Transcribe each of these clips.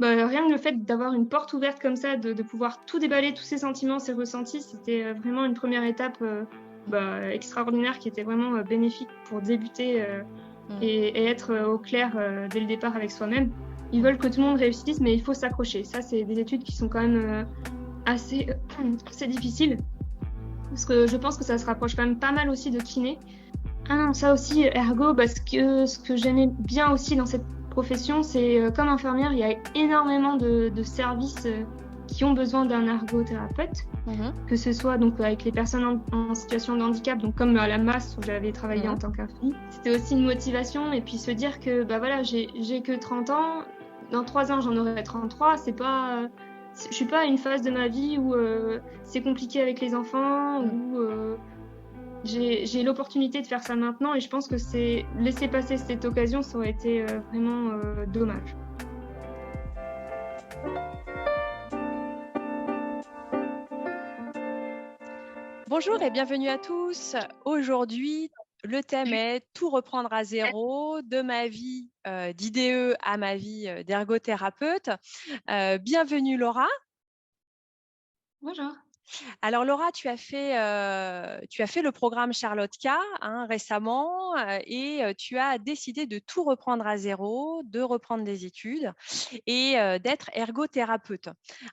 Rien que le fait d'avoir une porte ouverte comme ça, de pouvoir tout déballer, tous ces sentiments, ces ressentis, c'était, vraiment une première étape, extraordinaire qui était vraiment, bénéfique pour débuter, Mmh. et être, au clair, dès le départ avec soi-même. Ils veulent que tout le monde réussisse, mais il faut s'accrocher. Ça, c'est des études qui sont quand même, assez, assez difficiles parce que je pense que ça se rapproche quand même pas mal aussi de kiné. Ah non, ça aussi, ergo, parce que ce que j'aimais bien aussi dans cette profession, c'est, comme infirmière, il y a énormément de services, qui ont besoin d'un ergothérapeute, Mmh. que ce soit donc avec les personnes en situation de handicap, donc comme à la MAS où j'avais travaillé Mmh. en tant qu'infirmière. C'était aussi une motivation et puis se dire que, voilà, j'ai que 30 ans, dans 3 ans, j'en aurai 33, c'est pas, je suis pas à une phase de ma vie où, c'est compliqué avec les enfants, Mmh. où, j'ai l'opportunité de faire ça maintenant et je pense que c'est laisser passer cette occasion, ça aurait été, vraiment, dommage. Bonjour et bienvenue à tous. Aujourd'hui, le thème est «Tout reprendre à zéro, de ma vie, d'IDE à ma vie, d'ergothérapeute». Bienvenue Laura. Bonjour. Alors Laura, tu as fait le programme Charlotte-K, hein, récemment, et tu as décidé de tout reprendre à zéro, de reprendre des études et d'être ergothérapeute.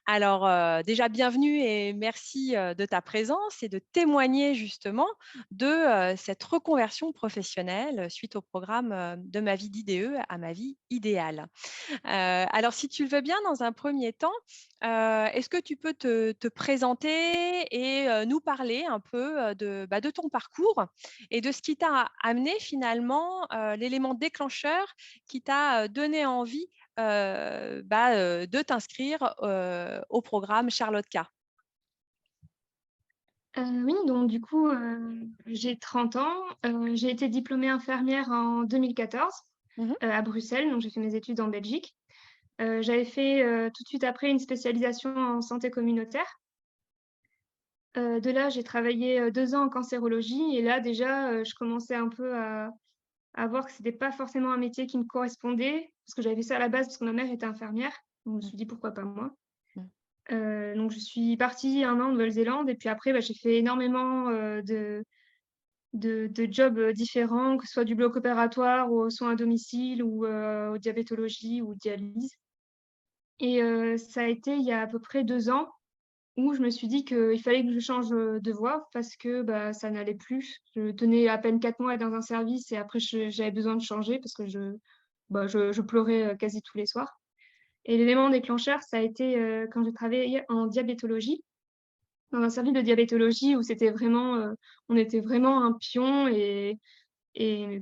Alors déjà bienvenue et merci, de ta présence et de témoigner justement de, cette reconversion professionnelle suite au programme, de ma vie d'IDE à ma vie idéale. Alors si tu le veux bien, dans un premier temps, est-ce que tu peux te présenter et nous parler un peu, de ton parcours et de ce qui t'a amené finalement, l'élément déclencheur qui t'a, donné envie, de t'inscrire, au programme Charlotte K? Oui, donc du coup, j'ai 30 ans, j'ai été diplômée infirmière en 2014, Mmh. à Bruxelles, donc j'ai fait mes études en Belgique. J'avais fait, tout de suite après une spécialisation en santé communautaire. De là, j'ai travaillé, 2 ans en cancérologie et là déjà, je commençais un peu à voir que c'était pas forcément un métier qui me correspondait, parce que j'avais fait ça à la base parce que ma mère était infirmière, donc je me Mmh. suis dit: «Pourquoi pas moi?» Mmh. Donc je suis partie 1 an en Nouvelle-Zélande et puis après, j'ai fait énormément, de jobs, différents, que ce soit du bloc opératoire aux soins à domicile ou, aux diabétologies ou dialyse et ça a été il y a à peu près 2 ans où je me suis dit qu'il fallait que je change, de voie parce que, ça n'allait plus. Je tenais à peine 4 mois dans un service et après j'avais besoin de changer parce que je pleurais, quasi tous les soirs et l'élément déclencheur, ça a été, quand j'ai travaillé en diabétologie, dans un service de diabétologie où c'était vraiment, on était vraiment un pion et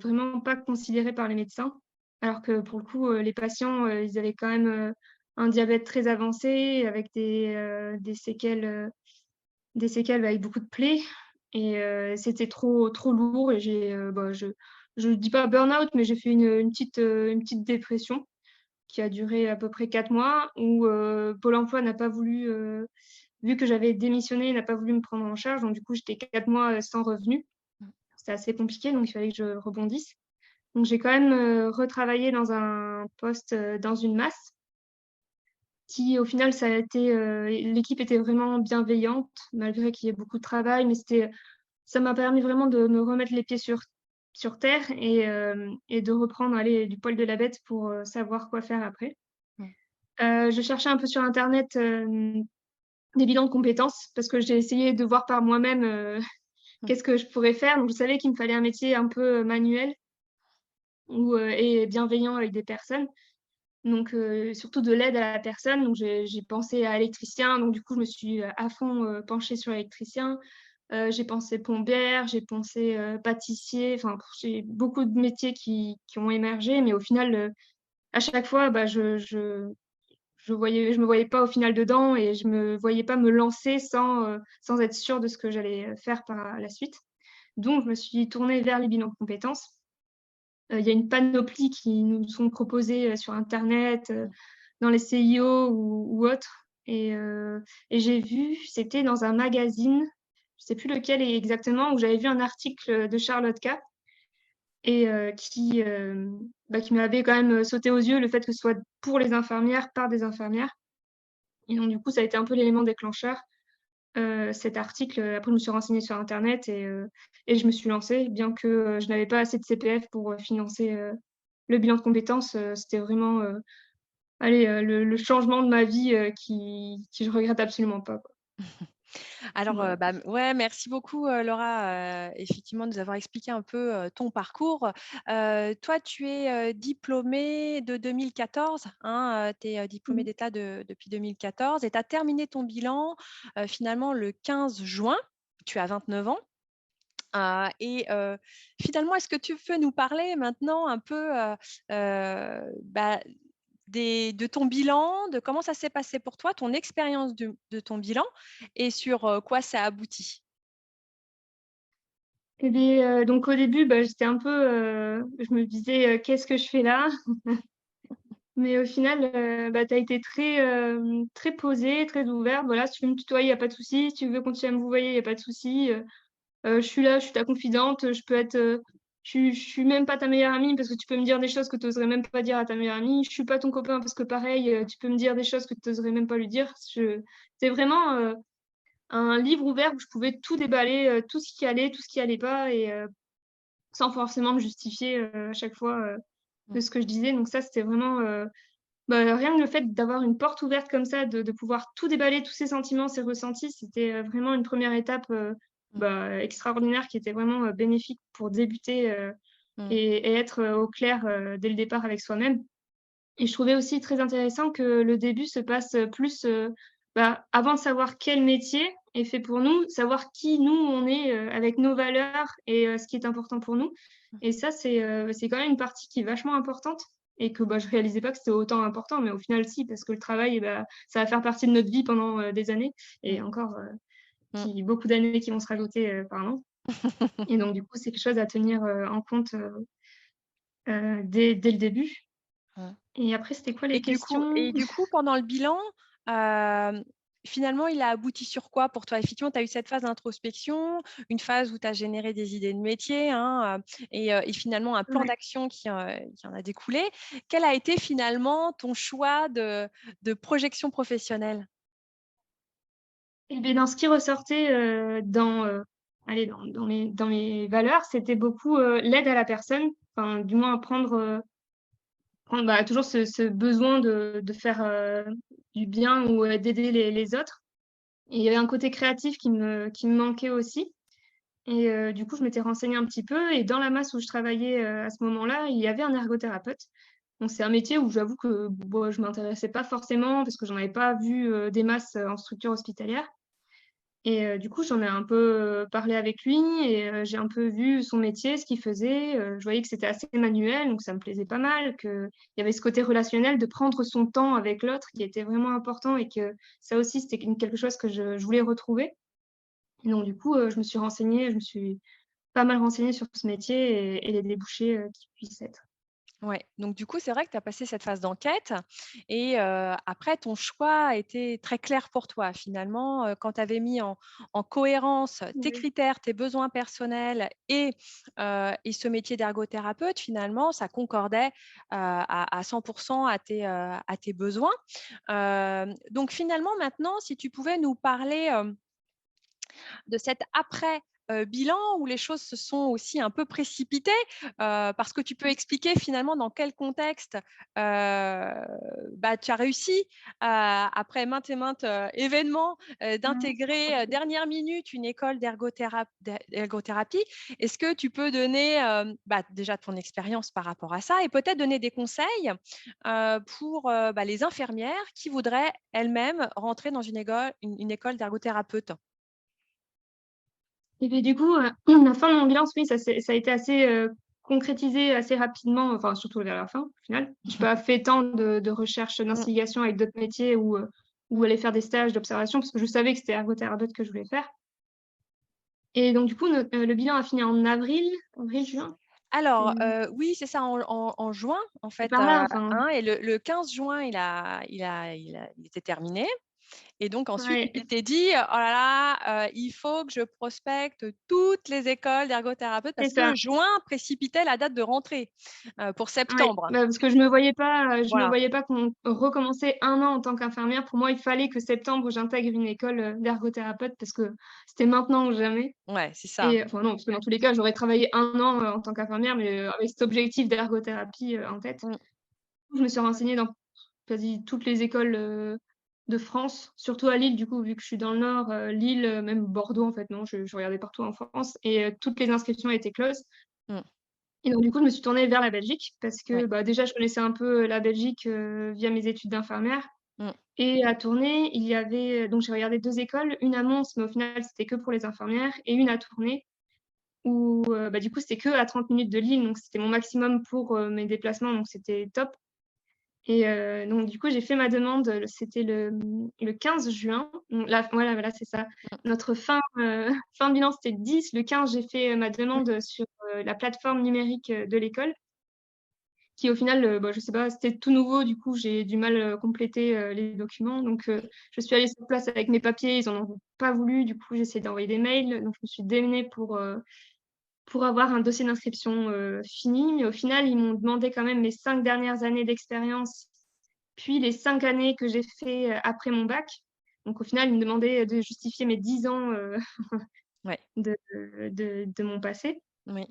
vraiment pas considéré par les médecins. Alors que pour le coup, les patients, ils avaient quand même, un diabète très avancé avec des séquelles avec beaucoup de plaies et c'était trop lourd et je dis pas burn-out, mais j'ai fait une petite dépression qui a duré à peu près 4 mois où, Pôle emploi n'a pas voulu, vu que j'avais démissionné, n'a pas voulu me prendre en charge. Donc du coup, j'étais 4 mois, sans revenu. Mmh. C'était assez compliqué, donc il fallait que je rebondisse. Donc j'ai quand même, retravaillé dans un poste, dans une masse qui au final ça a été, l'équipe était vraiment bienveillante malgré qu'il y ait beaucoup de travail, mais ça m'a permis vraiment de me remettre les pieds sur terre et de reprendre, allez, du poil de la bête pour, savoir quoi faire après. Mmh. Je cherchais un peu sur internet, des bilans de compétences parce que j'ai essayé de voir par moi-même, Mmh. qu'est-ce que je pourrais faire. Donc je savais qu'il me fallait un métier un peu, manuel ou, et bienveillant avec des personnes. Donc surtout de l'aide à la personne. Donc j'ai pensé à électricien, donc du coup, je me suis, à fond, penchée sur électricien. J'ai pensé plombière, j'ai pensé, pâtissier, enfin, j'ai beaucoup de métiers qui ont émergé, mais au final, à chaque fois, je me voyais pas au final dedans et je me voyais pas me lancer sans être sûre de ce que j'allais, faire par la suite. Donc je me suis tournée vers les bilans de compétences. Il y a une panoplie qui nous sont proposées, sur internet, dans les CIO ou autres et j'ai vu, c'était dans un magazine, je sais plus lequel exactement, où j'avais vu un article, de Charlotte K et qui m'avait quand même, sauté aux yeux, le fait que ce soit pour les infirmières, par des infirmières. Et donc du coup, ça a été un peu l'élément déclencheur, cet article. Après je me suis renseignée sur internet et je me suis lancée, bien que, je n'avais pas assez de CPF pour, financer, le bilan de compétences. C'était vraiment, allez, le changement de ma vie, qui je regrette absolument pas, quoi. Alors, Voilà. ouais, merci beaucoup, Laura, effectivement, de nous avoir expliqué un peu, ton parcours. Toi, tu es, diplômée de 2014, hein, tu es, diplômée Mmh. d'État depuis 2014 et tu as terminé ton bilan, finalement le 15 juin. Tu as 29 ans. Finalement, est-ce que tu peux nous parler maintenant un peu, bah, de ton bilan, de comment ça s'est passé pour toi, ton expérience de ton bilan et sur, quoi ça aboutit? Et beh, donc au début, j'étais un peu, je me disais: «Qu'est-ce que je fais là?» Mais au final, tu as été très posée, très ouverte. Voilà, si tu veux me tutoyer, il y a pas de souci. Si tu veux continuer à me vouvoyer, il y a pas de souci. Je suis là, je suis ta confidente. Je peux être, je suis même pas ta meilleure amie parce que tu peux me dire des choses que tu oserais même pas dire à ta meilleure amie. Je suis pas ton copain parce que pareil, tu peux me dire des choses que tu oserais même pas lui dire. C'est vraiment, un livre ouvert où je pouvais tout déballer, tout ce qui allait, tout ce qui allait pas sans forcément me justifier, à chaque fois, Mmh. de ce que je disais. Donc ça, c'était vraiment, rien que le fait d'avoir une porte ouverte comme ça, de pouvoir tout déballer, tous ses sentiments, ses ressentis, c'était, vraiment une première étape, Mmh. extraordinaire qui était vraiment, bénéfique pour débuter, Mmh. et être, au clair, dès le départ avec soi-même. Et je trouvais aussi très intéressant que le début se passe, plus, avant de savoir quel métier est fait pour nous, savoir qui nous on est, avec nos valeurs et ce qui est important pour nous. Et ça, c'est quand même une partie qui est vachement importante et que, je réalisais pas que c'était autant important, mais au final si, parce que le travail, ça va faire partie de notre vie pendant, des années Mmh. et encore, Mmh. qui beaucoup d'années qui vont se rajouter, par an. Et donc du coup, c'est quelque chose à tenir, en compte, dès le début. Mmh. Et après, c'était quoi les Et questions? du coup, pendant le bilan, hem, finalement, il a abouti sur quoi pour toi? Effectivement, tu as eu cette phase d'introspection, une phase où tu as généré des idées de métier, hein, et finalement un plan Ouais. d'action qui en a découlé. Quel a été finalement ton choix de projection professionnelle? Et beh, dans ce qui ressortait, allez, dans mes valeurs, c'était beaucoup, l'aide à la personne, enfin, du moins prendre, toujours ce besoin de faire, du bien ou, d'aider les autres. Et il y avait un côté créatif qui me manquait aussi. Et du coup, je m'étais renseignée un petit peu et dans la masse où je travaillais, à ce moment-là, il y avait un ergothérapeute. Donc c'est un métier où j'avoue que, je m'intéressais pas forcément parce que j'en avais pas vu, des masses, en structure hospitalière. Et du coup, j'en ai un peu, parlé avec lui et j'ai un peu vu son métier, ce qu'il faisait. Je voyais que c'était assez manuel, donc ça me plaisait pas mal, qu'il y avait ce côté relationnel de prendre son temps avec l'autre qui était vraiment important et que ça aussi, c'était quelque chose que je voulais retrouver. Et donc du coup, je me suis renseignée, je me suis pas mal renseignée sur ce métier et les débouchés, qui puissent être. Ouais, donc du coup, c'est vrai que tu as passé cette phase d'enquête et après ton choix a été très clair pour toi. Finalement, quand tu avais mis en cohérence tes Ouais. critères, tes besoins personnels et ce métier d'ergothérapeute, finalement, ça concordait, à 100 à tes besoins. Donc finalement, maintenant, si tu pouvais nous parler, de cet après, bilan où les choses se sont aussi un peu précipitées, parce que tu peux expliquer finalement dans quel contexte, tu as réussi après maintes et maintes, événements, Mmh. d'intégrer, OK. dernière minute une école d'ergothérapie. Est-ce que tu peux donner, déjà ton expérience par rapport à ça et peut-être donner des conseils, pour, les infirmières qui voudraient elles-mêmes rentrer dans une école d'ergothérapeute? Et beh, du coup, la fin de mon bilan, oui, ça a été assez, concrétisé assez rapidement, enfin, surtout vers la fin, au final. J'ai pas fait tant de recherches Mmh, d'instigation avec d'autres métiers ou mmh. aller faire des stages d'observation parce que je savais que c'était ergothérapeute que je voulais faire. Et donc du coup, le bilan a fini en avril-juin? Alors, C'est oui, c'est ça, en juin, en c'est fait, par là, enfin, hein, et le 15 juin, il était terminé. Et donc ensuite, tu Ouais, t'étais dit: «Oh là là, il faut que je prospecte toutes les écoles d'ergothérapeutes» c'est parce que ça. juin précipitait la date de rentrée, pour Ouais, septembre. bah, parce que je me Voilà. voyais pas qu'on recommençait 1 an en tant qu'infirmière. Pour moi, il fallait que septembre, j'intègre une école, d'ergothérapeute parce que c'était maintenant ou jamais Ouais, c'est ça. et enfin non, parce que dans tous les cas, j'aurais travaillé 1 an, en tant qu'infirmière, mais, avec cet objectif d'ergothérapie, en tête. Mmh. Je me suis renseignée dans quasi toutes les écoles, de France, surtout à Lille, du coup, vu que je suis dans le nord, Lille, même Bordeaux, en fait, non, je regardais partout en France et toutes les inscriptions étaient closes. Mmh. Et donc du coup, je me suis tournée vers la Belgique parce Ouais. que, bah, déjà, je connaissais un peu, la Belgique, via mes études d'infirmière Mmh. et à Tournai, il y avait, donc j'ai regardé 2 écoles, une à Mons, mais au final, c'était que pour les infirmières et une à Tournai où, bah, du coup, c'était qu'à 30 minutes de Lille, donc c'était mon maximum pour, mes déplacements, donc c'était top et donc du coup, j'ai fait ma demande, c'était le 15 juin, donc là voilà, c'est ça. Mmh. Notre fin, fin bilan, c'était le 10. Le 15, j'ai fait, ma Mmh. demande, sur, la plateforme numérique, de l'école qui au final, bah, je sais pas, c'était tout nouveau, du coup, j'ai du mal, compléter, les documents donc je suis allée sur place avec mes papiers, ils en ont pas voulu, du coup, j'ai essayé d'envoyer des mails, donc je me suis démenée pour avoir un dossier d'inscription, fini, mais au final, ils m'ont demandé quand même mes 5 dernières années d'expérience, puis les 5 années que j'ai fait, après mon bac. Donc au final, ils me demandaient, de justifier mes 10 ans, Ouais. de mon passé. Oui.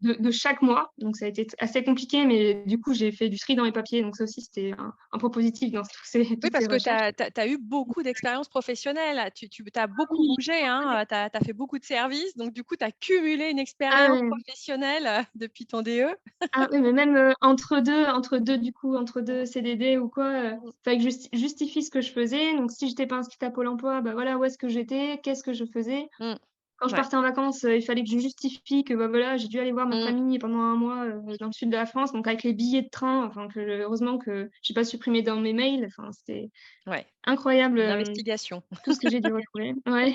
De chaque mois, donc ça a été assez compliqué, mais du coup, j'ai fait du tri dans mes papiers, donc ça aussi, c'était un point positif dans tous ces Oui, toutes ces parce que tu recherches. as eu beaucoup d'expériences professionnelles. Tu as beaucoup Oui, bougé, hein, tu as fait beaucoup de services, donc du coup, tu as cumulé une ah expérience ouais, professionnelle, depuis ton DE. ah oui, mais même, entre deux du coup, entre 2 CDD ou quoi, Mmh. fallait que je justifie ce que je faisais. Donc si j'étais pas inscrite à Pôle emploi, bah, voilà, où est-ce que j'étais? Qu'est-ce que je faisais? Mmh. Quand je Ouais. partais en vacances, il fallait que je justifie que, bah, voilà, j'ai dû aller voir ma Mmh. famille pendant 1 mois, dans le sud de la France, donc avec les billets de train, enfin que heureusement que j'ai pas supprimé dans mes mails, enfin c'était Ouais. incroyable, Une investigation. tout ce que j'ai dû retrouver. Ouais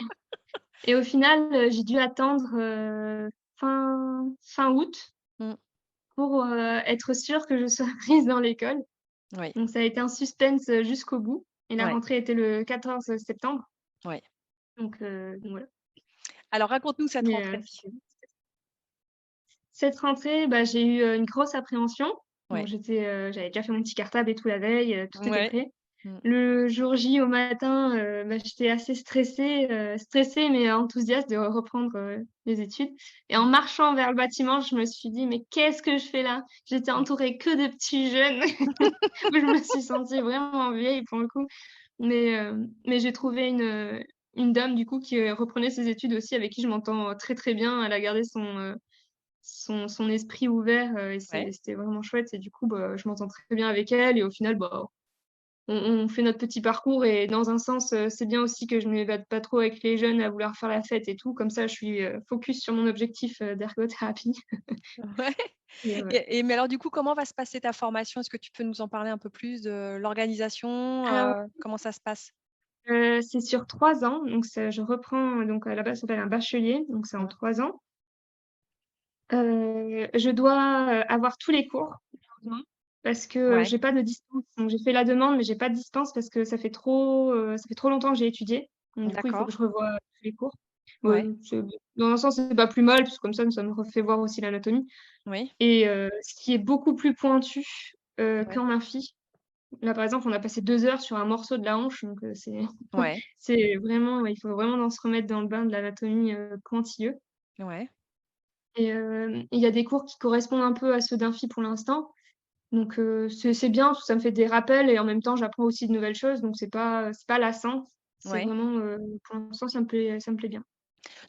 et au final, j'ai dû attendre, fin août Mmh. pour, être sûre que je sois prise dans l'école. Oui. Donc ça a été un suspense, jusqu'au bout et la Ouais. rentrée était le 14 septembre. Ouais. Donc voilà. Alors raconte-nous cette Mais rentrée. cette rentrée, bah, j'ai eu, une grosse appréhension. Bon, Ouais. j'avais déjà fait mon petit cartable et tout la veille, tout était Ouais. prêt. Mmh. Le jour J au matin, bah, j'étais assez stressée mais enthousiaste de reprendre, les études et en Mmh. marchant vers le bâtiment, je me suis dit: «Mais qu'est-ce que je fais là?» J'étais Mmh. entourée que de petits jeunes. Je me suis sentie vraiment vieille pour le coup, mais j'ai trouvé une dame du coup qui, reprenait ses études aussi avec qui je m'entends, très, très bien. Elle a gardé son esprit ouvert, et Ouais. c'était vraiment chouette et du coup, bah, je m'entends très bien avec elle et au final, bah, on fait notre petit parcours et dans un sens, c'est bien aussi que je m'évade pas trop avec les jeunes à vouloir faire la fête et tout. Comme ça, je suis, focus sur mon objectif, d'ergothérapie Ouais. et ouais. Et mais alors du coup, comment va se passer ta formation? Est-ce que tu peux nous en parler un peu plus de l'organisation? Alors, Comment ça se passe? c'est sur 3 ans, donc ça je reprends, donc à la base, ça s'appelle un bachelier, donc c'est en Mmh. 3 ans. Je dois, avoir tous les cours, malheureusement, parce que, Ouais. j'ai pas de dispense. Donc j'ai fait la demande, mais j'ai pas de dispense parce que ça fait trop longtemps que j'ai étudié. Donc du coup, il faut D'accord. que je revoie tous les cours. Ouais. C'est dans un sens, c'est pas plus mal, parce que comme ça me refait voir aussi l'anatomie Oui. et ce qui est beaucoup plus pointu, Ouais. qu'en amphi. Là, par exemple, on a passé 2 heures sur un morceau de la hanche, donc c'est Ouais. c'est vraiment il faut vraiment se remettre dans le bain de l'anatomie, pointilleux. Ouais. Et il y a des cours qui correspondent un peu à ceux d'amphi pour l'instant. Donc c'est bien parce que ça me fait des rappels et en même temps, j'apprends aussi de nouvelles choses, donc c'est pas lassant. C'est Ouais. vraiment, pour l'instant, ça me plaît bien.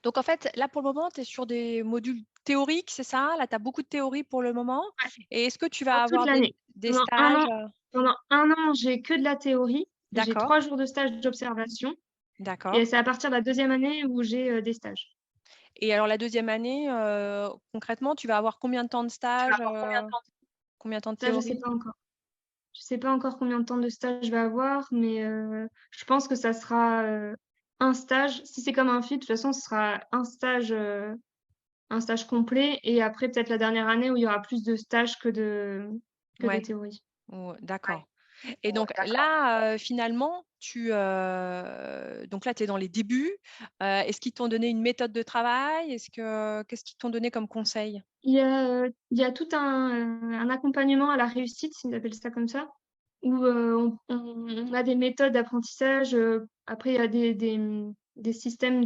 Donc en fait, là, pour le moment, tu es sur des modules théoriques, c'est ça? Là, tu as beaucoup de théorie pour le moment? Ouais, Et est-ce que tu pendant vas toute avoir l'année. des Pendant un stages? an pendant 1 an, j'ai que de la théorie. J'ai D'accord, 3 jours de stage d'observation d'accord. et c'est à partir de la 2e année où j'ai, des stages. Et alors la deuxième année, concrètement, tu vas avoir combien de temps de Tu vas stage, avoir combien de temps de combien de temps de stage? Je sais théorie? pas encore. Je sais pas encore combien de temps de stage je vais avoir, mais je pense que ça sera, un stage. Si c'est comme un FI, de toute façon, ce sera un stage complet et après peut-être la dernière année où il y aura plus de stages que de Ouais, théorie. ou Ouais. d'accord. Et donc là, finalement, donc là, tu es dans les débuts. Est-ce qu'ils t'ont donné une méthode de travail? Qu'est-ce qu'ils t'ont donné comme conseil? Il y a tout un accompagnement à la réussite, ils appellent ça comme ça, où, on a des méthodes d'apprentissage, après il y a des systèmes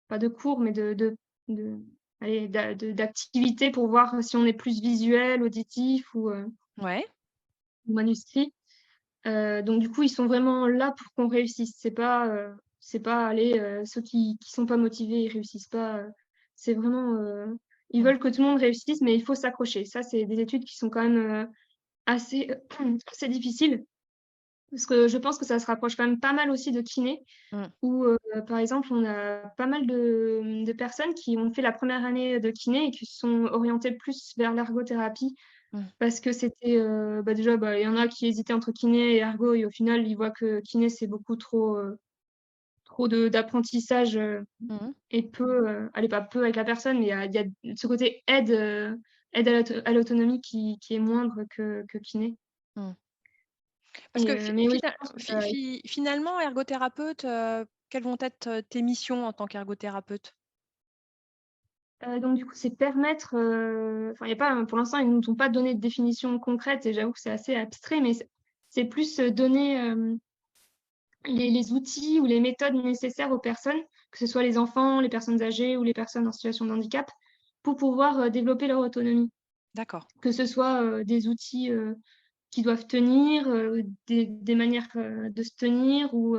pas de cours, mais de allez, d'activités pour voir si on est plus visuel, auditif Ouais. ou manuscrit. Donc du coup, ils sont vraiment là pour qu'on réussisse. C'est pas allez, ceux qui sont pas motivés, ils réussissent pas, c'est vraiment, ils Mmh. veulent que tout le monde réussisse, mais il faut s'accrocher. Ça, c'est des études qui sont quand même, assez, assez difficiles parce que je pense que ça se rapproche quand même pas mal aussi de kiné Mmh. où, par exemple, on a pas mal de personnes qui ont fait la première année de kiné et qui se sont orientées plus vers l'ergothérapie Mmh. parce que c'était, bah, déjà, bah, il y en a qui hésitaient entre kiné et ergo et au final, ils voient que kiné, c'est beaucoup trop de d'apprentissage, Mmh. et peu, allez, pas peu avec la personne, mais il y a ce côté aide, aide à l'autonomie qui est moindre que kiné Mmh. Parce que mais oui, je pense que ça finalement, ergothérapeute, quelles vont être, tes missions en tant qu'ergothérapeute? donc du coup, c'est permettre, enfin, il y a pas pour l'instant, ils nous ont pas donné de définition concrète et j'avoue que c'est assez abstrait, mais c'est plus, donner, les outils ou les méthodes nécessaires aux personnes, que ce soit les enfants, les personnes âgées ou les personnes en situation de handicap, pour pouvoir, développer leur autonomie. D'accord. Que ce soit, des outils, qui doivent tenir, des manières, de se tenir ou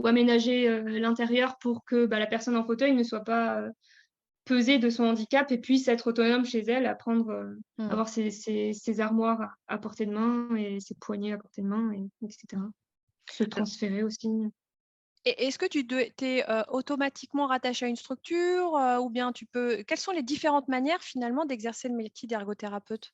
aménager, l'intérieur pour que, bah, la personne en fauteuil ne soit pas, pesée de son handicap et puisse être autonome chez elle, apprendre, Mmh. avoir ses armoires à portée de main et ses poignets à portée de main et Mmh. cetera. Se transférer aussi. Et est-ce que tu es, automatiquement rattaché à une structure, ou bien quelles sont les différentes manières finalement d'exercer le métier d'ergothérapeute?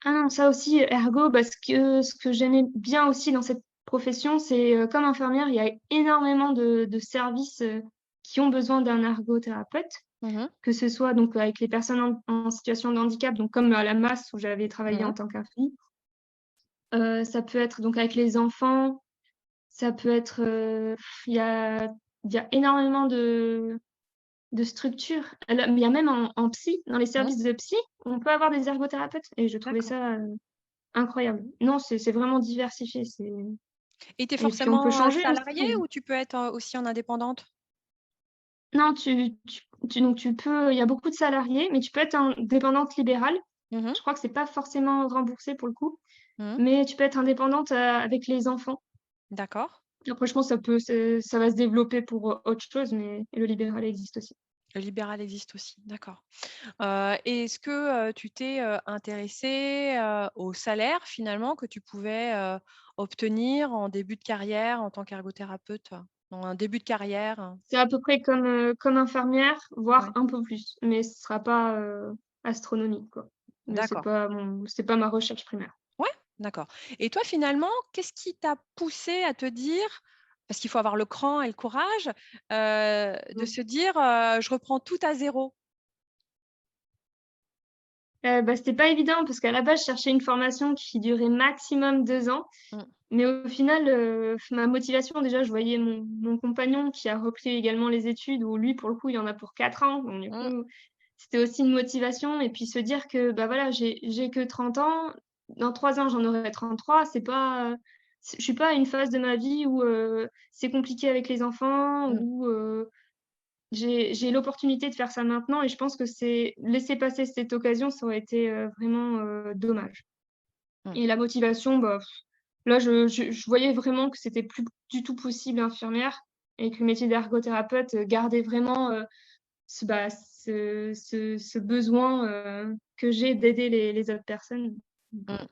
Ah non, ça aussi, ergo, parce que ce que j'aimais bien aussi dans cette profession, c'est, comme infirmière, il y a énormément de services, qui ont besoin d'un ergothérapeute, Mmh. que ce soit donc avec les personnes en situation de handicap, donc comme à la MAS où j'avais travaillé Mmh. en tant qu'infirmière. Ça peut être donc avec les enfants, ça peut être, il y a énormément de structures. Il y a même en psy, dans les Mmh. services de psy, on peut avoir des ergothérapeutes et je trouvais D'accord. ça, incroyable. Non, c'est vraiment diversifié, Et tu es et puis on peut forcément, changer salariée aussi. ou tu peux être, aussi en indépendante? Non, donc tu peux il y a beaucoup de salariés, mais tu peux être indépendante libérale. Mmh. Je crois que c'est pas forcément remboursé pour le coup, Mmh. mais tu peux être indépendante, avec les enfants. D'accord. Après je pense que ça va se développer pour, autre chose, mais le libéral existe aussi. Le libéral existe aussi, d'accord. Et est-ce que, tu t'es, intéressée, au salaire finalement que tu pouvais, obtenir en début de carrière en tant qu'ergothérapeute? En un début de carrière? C'est à peu près comme infirmière, voire Ouais, un peu plus, mais ce sera pas, astronomique, quoi. Mais d'accord. c'est pas ma recherche primaire. Ouais, d'accord. Et toi finalement, qu'est-ce qui t'a poussé à te dire parce qu'il faut avoir le cran et le courage, de Mmh. se dire, «Je reprends tout à zéro». Bah, c'était pas évident parce qu'à la base, je cherchais une formation qui durait maximum 2 ans, Mmh. mais au final, ma motivation déjà, je voyais mon compagnon qui a repris également les études où lui, pour le coup, il en a pour 4 ans, donc du Mmh. coup, c'était aussi une motivation et puis se dire que, bah, voilà, j'ai que 30 ans, dans 3 ans, j'en aurai 33, c'est pas, je suis pas à une phase de ma vie où, c'est compliqué avec les enfants, Mmh. où, j'ai l'opportunité de faire ça maintenant et je pense que c'est laisser passer cette occasion, ça aurait été, vraiment, dommage Mmh. et la motivation, bah, là, je voyais vraiment que c'était plus du tout possible infirmière et que le métier d'ergothérapeute, gardait vraiment, ce besoin, que j'ai d'aider les autres personnes donc Mmh.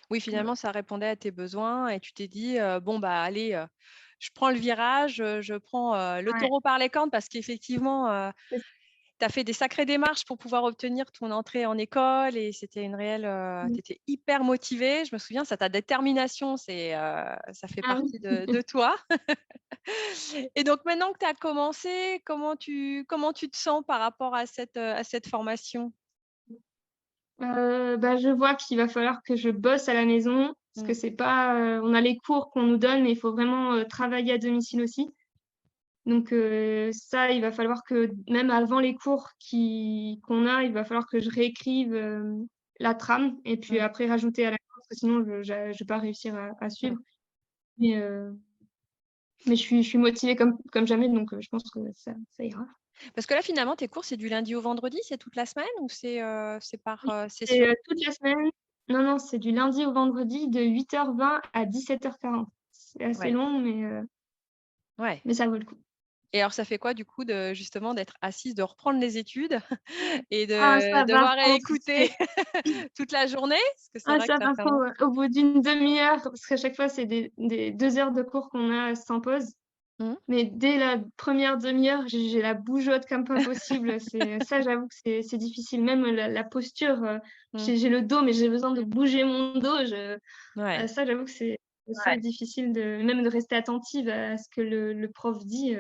Oui, voilà. finalement, ça répondait à tes besoins et tu t'es dit, «Bon, bah, allez, je prends le virage, je prends, le Ouais, taureau par les cornes» parce qu'effectivement, c'est tu as fait des sacrées démarches pour pouvoir obtenir ton entrée en école et c'était une réelle, mmh. tu étais hyper motivée. Je me souviens, ça ta détermination, ça fait Ah oui. partie de toi. Et donc maintenant que tu as commencé, comment tu te sens par rapport à cette formation? Bah, je vois qu'il va falloir que je bosse à la maison Parce Mmh. que c'est pas, on a les cours qu'on nous donne, mais il faut vraiment, travailler à domicile aussi. Donc ça, il va falloir que même avant les cours qu'on a, il va falloir que je réécrive, la trame et puis Mmh. après rajouter à la fin parce que sinon je vais pas réussir à Mmh. suivre. Mais je suis motivée comme jamais donc je pense que ça ira. Parce que là, finalement, tes cours, c'est du lundi au vendredi? C'est toute la semaine ou c'est par, Oui, c'est, session? toute la semaine. Non, non, c'est du lundi au vendredi de 8h20 à 17h40. C'est assez Ouais, long ouais. mais ça vaut le coup. Et alors, ça fait quoi du coup de justement d'être assise, de reprendre les études et Ah de ça par devoir contre, réécouter toute la journée? Parce que c'est ah vrai que ça ça par fait un moment. contre, au bout d'une demi-heure, parce qu'à chaque fois c'est des 2 heures de cours qu'on a sans pause, Mmh. mais dès la première demi-heure, j'ai la bougeotte comme pas possible. C'est ça, j'avoue que c'est difficile. Même la posture, Mmh. j'ai le dos, mais j'ai besoin de bouger mon dos. Ouais. Ça, j'avoue que c'est assez difficile de rester attentive à ce que le prof dit.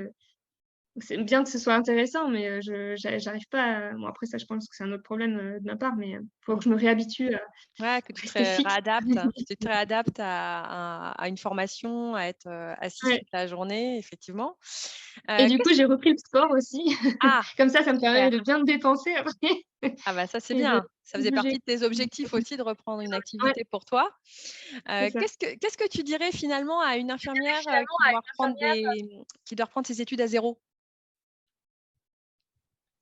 C'est bien que ce soit intéressant, mais j'arrive pas à bon après ça, je pense que c'est un autre problème, de ma part, mais faut Mmh. que je me réhabitue à Ouais, que rester fixe. tu te réadaptes à une formation, à être, assise Ouais toute la journée, effectivement. et du coup, Qu'est-ce j'ai repris le sport aussi. Ah! Comme ça me permet Super. de bien me dépenser après Ah bah, ça, c'est et de bien. Ça faisait bouger. partie de tes objectifs aussi de reprendre une Ouais, activité pour toi. c'est ça. Qu'est-ce que tu dirais finalement à une infirmière, qui doit reprendre ses études à zéro?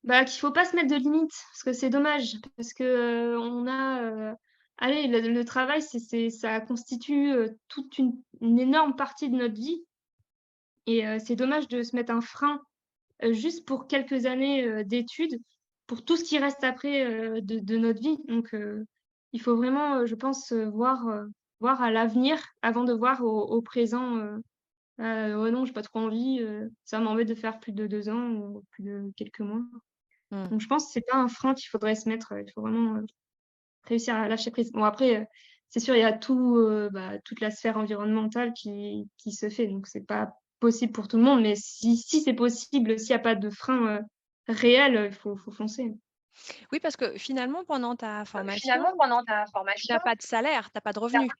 Bah, qu'il faut pas se mettre de limites, parce que c'est dommage, parce que, on a, allez, le travail, ça constitue, toute une énorme partie de notre vie et c'est dommage de se mettre un frein, juste pour quelques années, d'études, pour tout ce qui reste après, de notre vie. Donc il faut vraiment, je pense, voir à l'avenir avant de voir au présent, «Oh non, j'ai pas trop envie, ça m'embête de faire plus de 2 ans ou plus de quelques mois». Mmh. Donc je pense que c'est pas un frein qu'il faudrait se mettre, il faut vraiment, réussir à lâcher prise. Bon après, c'est sûr, il y a toute la sphère environnementale qui se fait, donc c'est pas possible pour tout le monde, mais si c'est possible, s'il y a pas de frein, réel, il faut foncer. Oui, parce que finalement, pendant ta formation, Finalement, pendant ta tu formation, n'as pas de salaire, tu as pas de tu revenus.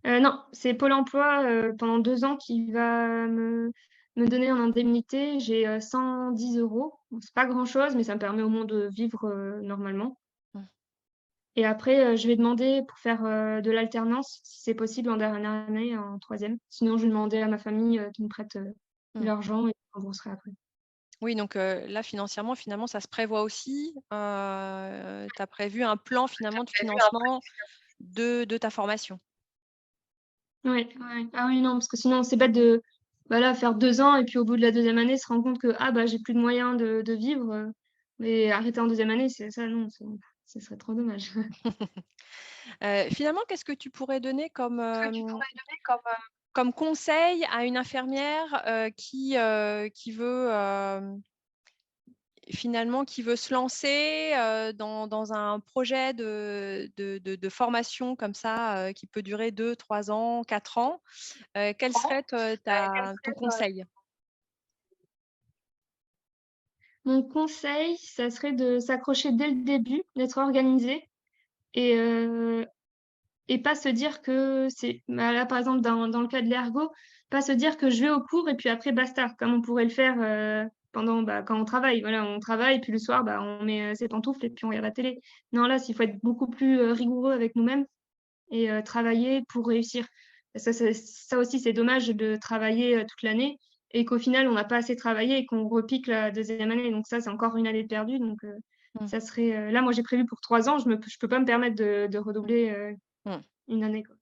non, c'est Pôle emploi, pendant 2 ans qui va me donner en indemnité. J'ai, 110 €. Bon, c'est pas grand-chose, mais ça me permet au moins de vivre, normalement. Mmh. Et après, je vais demander pour faire, de l'alternance, si c'est possible en dernière année, en troisième. Sinon, je vais demander à ma famille, qui me prête, de Mmh. l'argent et je rembourserai après. Oui, donc là, financièrement, finalement, ça se prévoit aussi. Tu as prévu un plan finalement de financement de ta formation? Ouais, ouais. Ah oui, non, parce que sinon, c'est bête de, bah, là, faire 2 ans et puis au bout de la deuxième année, se rendre compte que: «Ah bah, j'ai plus de moyens de vivre», et arrêter en deuxième année, c'est ça, non, ce serait trop dommage. Finalement, qu'est-ce que tu pourrais donner Est-ce que tu pourrais donner comme, comme conseil à une infirmière, qui veut, finalement, qui veut se lancer, dans un projet de formation comme ça, qui peut durer 2, 3 ans, 4 ans? Quel serait te quel ta ton serait, conseil? mon conseil, ça serait de s'accrocher dès le début, d'être organisé et pas se dire que bah, là, par exemple, dans le cas de l'ergo, pas se dire que je vais au cours et puis après basta, comme on pourrait le faire, pendant, bah, quand on travaille. Voilà, on travaille, puis le soir, bah, on met, ses pantoufles et puis on regarde la télé. Non, là, il faut être beaucoup plus, rigoureux avec nous-mêmes et travailler pour réussir. Ça aussi, c'est dommage de travailler, toute l'année et qu'au final, on n'a pas assez travaillé et qu'on repique la deuxième année. Donc ça, c'est encore une année de perdue. Donc Mmh. ça serait, là, moi, j'ai prévu pour 3 ans, je peux pas me permettre de redoubler, Mmh. une année, quoi.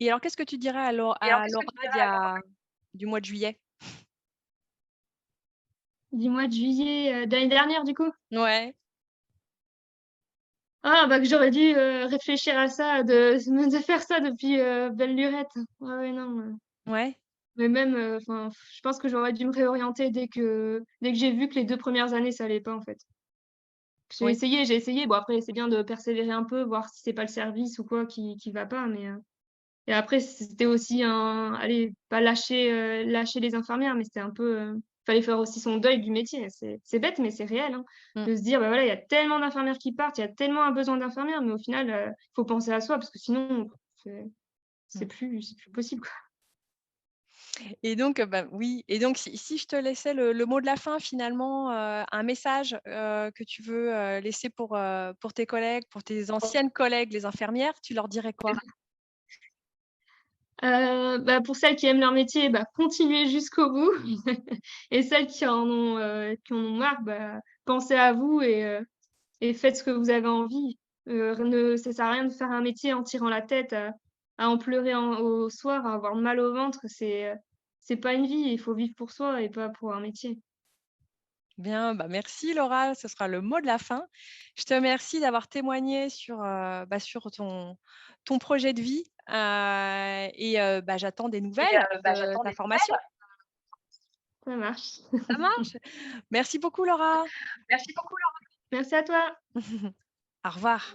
Et alors, qu'est-ce que tu dirais Et alors à qu'est-ce que Laura tu dirais alors? du mois de juillet? Du mois de juillet, de l'année dernière, du coup? Ouais, Ah, bah, que j'aurais dû, réfléchir à ça, de faire ça depuis, belle lurette. Ouais, ouais, non, ouais, mais même, enfin, je pense que j'aurais dû me réorienter dès que j'ai vu que les 2 premières années, ça allait pas, en fait. oui. J'ai essayé, bon après c'est bien de persévérer un peu, voir si c'est pas le service ou quoi qui va pas, mais et après c'était aussi allez, pas lâcher les infirmières, mais c'était un peu, fallait faire aussi son deuil du métier. C'est bête, mais c'est réel, hein, Mmh. de se dire: «Bah, voilà, il y a tellement d'infirmières qui partent, il y a tellement un besoin d'infirmières, mais au final, il faut penser à soi parce que sinon, c'est Mmh. c'est plus possible, quoi». Et donc, bah, oui, et donc si je te laissais le mot de la fin finalement, un message, que tu veux, laisser pour tes collègues, pour tes anciennes collègues, les infirmières, tu leur dirais quoi? Bah, pour celles qui aiment leur métier, bah, continuez jusqu'au bout et celles qui en ont marre, bah, pensez à vous et faites ce que vous avez envie. Ne Ça sert à rien de faire un métier en tirant la tête, à en pleurer au soir, à avoir mal au ventre. C'est pas une vie, il faut vivre pour soi et pas pour un métier. Bien, bah, merci Laura, ce sera le mot de la fin. Je te remercie d'avoir témoigné sur, bah, sur ton projet de vie, et bah, j'attends des nouvelles de ta formation. Ça marche. Ça marche? Merci beaucoup Laura. Merci à toi. Au revoir.